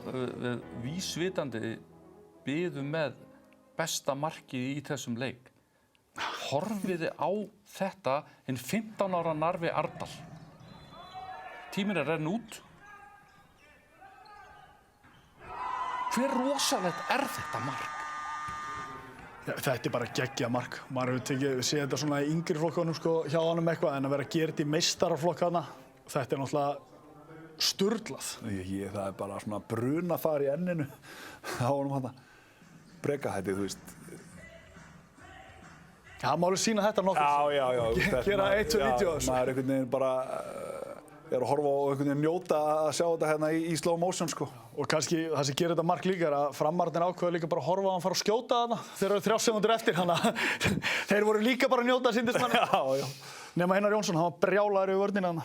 við vísvitandi biðum með besta markið í þessum leik. Horfiði á þetta hinn 15 ára Narfi Ardal. Tíminn renna út. Hver rosalegt þetta mark? Ja, þetta bara geggjað mark. Maður hefur séð þetta svona í yngri flokkunum sko, hjá honum eitthvað, en að vera að gera þetta í meistaraflokkana, þetta náttúrulega sturlað. Það bara svona brunafar í enninu á honum þarna. Brekahætti, þú veist. Já, maður alveg sýna þetta nokkuð. Já. Gera 1-2 vídeó. Maður einhvern veginn bara að horfa og einhvern veginn njóta að sjá þetta hérna í slow motion sko. Og kannski það sem gerir þetta mark líka er að framararnir ákveða líka bara að horfa á hann fara að skjóta þarna. Þeir eru 3 sekúndur eftir, þannig að þeir voru líka bara að njóta, sýndist manni. Já. Nema Einar Jónsson, hann var brjálaður yfir vörnina þarna.